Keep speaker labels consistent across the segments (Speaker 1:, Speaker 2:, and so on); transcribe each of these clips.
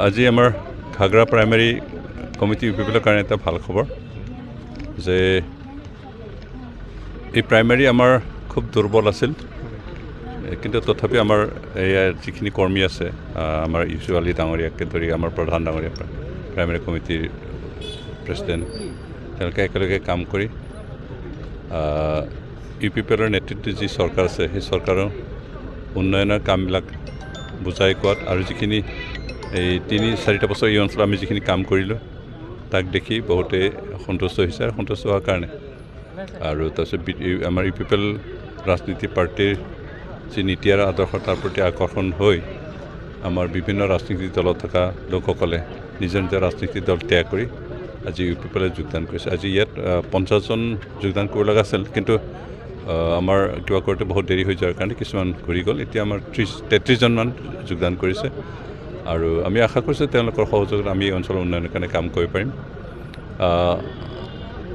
Speaker 1: আজি আমাৰ ঘাগৰা প্ৰাইমাৰী কমিটি ইউপিপিএলৰ কাৰণে এটা ভাল খবৰ যে এই প্ৰাইমাৰী আমাৰ খুব দুৰ্বল আছিল কিন্তু তথাপি আমাৰ যিখিনি কৰ্মী আছে আমাৰ ইউচুৱালি ডাঙৰীয়াকে ধৰি আমাৰ প্ৰধান ডাঙৰীয়া প্ৰাইমাৰী কমিটিৰ প্ৰেছিডেণ্ট তেওঁলোকে একেলগে কাম কৰি ইউপিপিএলৰ নেতৃত্বত যি চৰকাৰ আছে সেই চৰকাৰৰ উন্নয়নৰ কামবিলাক বুজাই কোৱাত আৰু যিখিনি এই ৩-৪টা বছৰ এই অঞ্চলত আমি যিখিনি কাম কৰিলোঁ তাক দেখি বহুতে সন্তুষ্ট হৈছে আৰু সন্তুষ্ট হোৱাৰ কাৰণে আৰু তাৰপিছত আমাৰ ইউপিপিএল ৰাজনীতি পাৰ্টিৰ যি নীতি আৰু আদৰ্শ তাৰ প্ৰতি আকৰ্ষণ হৈ আমাৰ বিভিন্ন ৰাজনীতিক দলত থকা লোকসকলে নিজৰ নিজৰ ৰাজনীতিক দল ত্যাগ কৰি আজি ইউপিপিএলত যোগদান কৰিছে আজি ইয়াত 50জন যোগদান কৰিব লগা আছিল কিন্তু আমাৰ কিবা কৰোঁতে বহুত দেৰি হৈ যোৱাৰ কাৰণে কিছুমান ঘূৰি গ'ল এতিয়া আমাৰ 33জনমান যোগদান কৰিছে আৰু আমি আশা কৰিছোঁ তেওঁলোকৰ সহযোগত আমি এই অঞ্চলৰ উন্নয়নৰ কাৰণে কাম কৰিব পাৰিম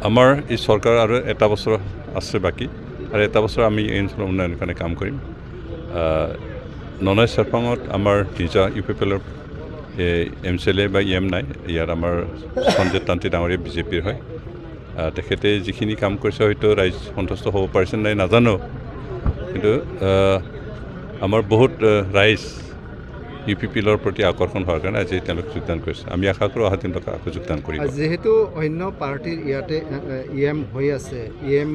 Speaker 1: আমাৰ এই চৰকাৰ আৰু এটা বছৰ আছে বাকী আৰু এটা বছৰ আমি এই অঞ্চলৰ উন্নয়নৰ কাৰণে কাম কৰিম ননয় চেৰপাঙত আমাৰ নিজা ইউপিপিএলৰ MCLA বা EM নাই ইয়াত আমাৰ সঞ্জয় তান্ত্ৰী ডাঙৰীয়া বিজেপিৰ হয় তেখেতে যিখিনি কাম কৰিছে হয়তো ৰাইজ সন্তুষ্ট হ'ব পাৰিছে নাই নাজানো কিন্তু আমাৰ বহুত ৰাইজ ইউপিপিএলৰ প্ৰতি আকৰ্ষণ হোৱাৰ কাৰণে আজি তেওঁলোক যোগদান কৰিছে আমি আশা কৰোঁ অহা দিনত আকৌ যোগদান কৰিব
Speaker 2: যিহেতু অন্য পাৰ্টিৰ ইয়াতে EM হৈ আছে EM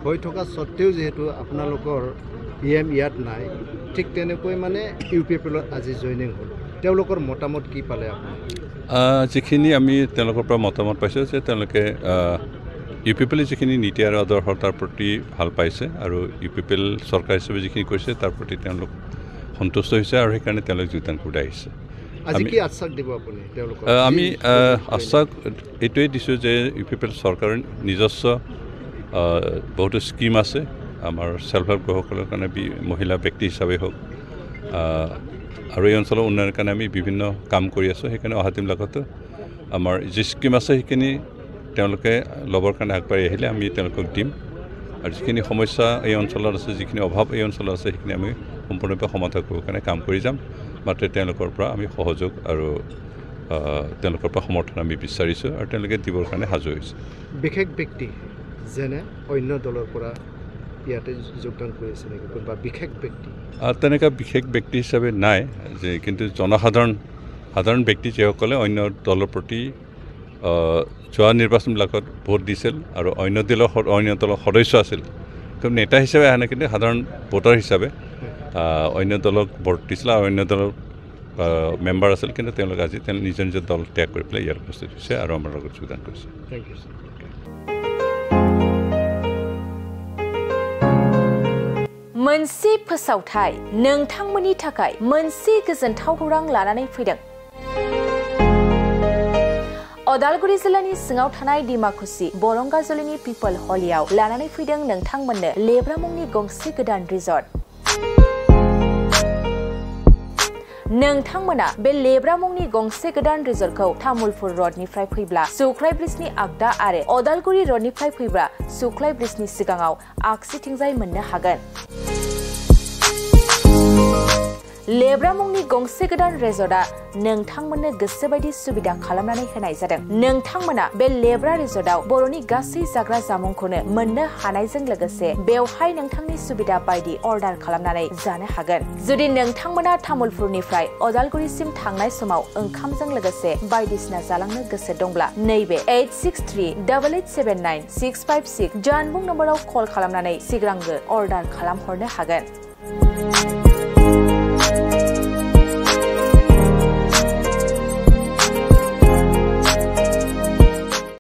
Speaker 2: হৈ থকা স্বত্তেও যিহেতু আপোনালোকৰ EM ইয়াত নাই ঠিক তেনেকৈ মানে ইউপিপিএলত আজি জইনিং হ'ল তেওঁলোকৰ মতামত কি পালে আপুনি
Speaker 1: যিখিনি আমি তেওঁলোকৰ পৰা মতামত পাইছোঁ যে তেওঁলোকে ইউপিপিএলে যিখিনি নীতি আৰু আদৰ্শ তাৰ প্ৰতি ভাল পাইছে আৰু ইউপিপিএল চৰকাৰ হিচাপে যিখিনি কৰিছে তাৰ প্ৰতি তেওঁলোক সন্তুষ্ট হৈছে আৰু সেইকাৰণে তেওঁলোক যোগদান কৰি আহিছে আমি আশ্বাস এইটোৱে দিছোঁ যে ইউপিপিএল চৰকাৰৰ নিজস্ব বহুতো স্কিম আছে আমাৰ সেল্ফ হেল্প গ্ৰুপসকলৰ কাৰণে মহিলা ব্যক্তি হিচাপে হওক আৰু এই অঞ্চলৰ উন্নয়নৰ কাৰণে আমি বিভিন্ন কাম কৰি আছোঁ সেইকাৰণে অহা দিনবিলাকতো আমাৰ যি স্কিম আছে সেইখিনি তেওঁলোকে ল'বৰ কাৰণে আগবাঢ়ি আহিলে আমি তেওঁলোকক দিম আৰু যিখিনি সমস্যা এই অঞ্চলত আছে যিখিনি অভাৱ এই অঞ্চলত আছে সেইখিনি আমি সম্পূৰ্ণৰূপে সমাধান কৰিবৰ কাৰণে কাম কৰি যাম মাত্ৰ তেওঁলোকৰ পৰা আমি সহযোগ আৰু তেওঁলোকৰ পৰা সমৰ্থন আমি বিচাৰিছোঁ আৰু তেওঁলোকে দিবৰ কাৰণে সাজু হৈছে
Speaker 2: বিশেষ ব্যক্তি যেনে অন্য দলৰ পৰা ইয়াতে যোগদান কৰিছে নেকি কোনোবা বিশেষ ব্যক্তি
Speaker 1: তেনেকুৱা বিশেষ ব্যক্তি হিচাপে নাই যে কিন্তু সাধাৰণ ব্যক্তি যিসকলে অন্য দলৰ প্ৰতি যোৱা নিৰ্বাচনবিলাকত ভোট দিছিল আৰু অন্য দলৰ সদস্য আছিল কিন্তু নেতা হিচাপে আহে নাই কিন্তু সাধাৰণ ভোটাৰ হিচাপে অন্য দলক ভোট দিছিল আৰু অন্য দলৰ মেম্বাৰ আছিল কিন্তু তেওঁলোক আজি নিজৰ নিজৰ দল ত্যাগ কৰি পেলাই ইয়াত উপস্থিত হৈছে আৰু আমাৰ লগত যোগদান কৰিছে
Speaker 2: থেংক ইউ
Speaker 3: मोनसे फोसावथाय नोंथांमोननि थाखाय मोनसे गोजोनथाव खौरां लानानै फैदों अदालगुरि जिल्लानि सिङाव थानाय डिमाकुसि बरंगाजुलिनि पिपल हलियाव लानानै फैदों नोंथांमोननो लेब्रा मुंनि गंसे गोदान रिजर्ट नोंथांमोना बे लेब्रा मुंनि गंसे गोदान रिजर्टखौ तामुलपुर रडनिफ्राय फैब्ला सुख्लाय ब्रिजनि आगदा आरो अदालगुरि रडनिफ्राय फैब्ला सुख्लाय ब्रिजनि सिगाङाव आगसिथिंजाय मोननो हागोन लेब्रा मुंनि गंसे गोदान रिजर्टआ नोंथांमोननो गोसोबायदि सुबिदा खालामनानै होनाय जादों नोंथांमोना बे लेब्रा रिजर्टआव बर'नि गासै जाग्रा जामुंखौनो मोननो हानायजों लोगोसे बेवहाय नोंथांनि सुबिदा बायदि अर्डार खालामनानै जानो हागोन जुदि नोंथांमोना तामुलपुरनिफ्राय अदालगुरिसिम थांनाय समाव ओंखामजों लोगोसे बायदिसिना जालांनो गोसो दंब्ला नैबे 8638879656 जानबुं नम्बराव कल खालामनानै सिगांग्रो अर्डार खालामहरनो हागोन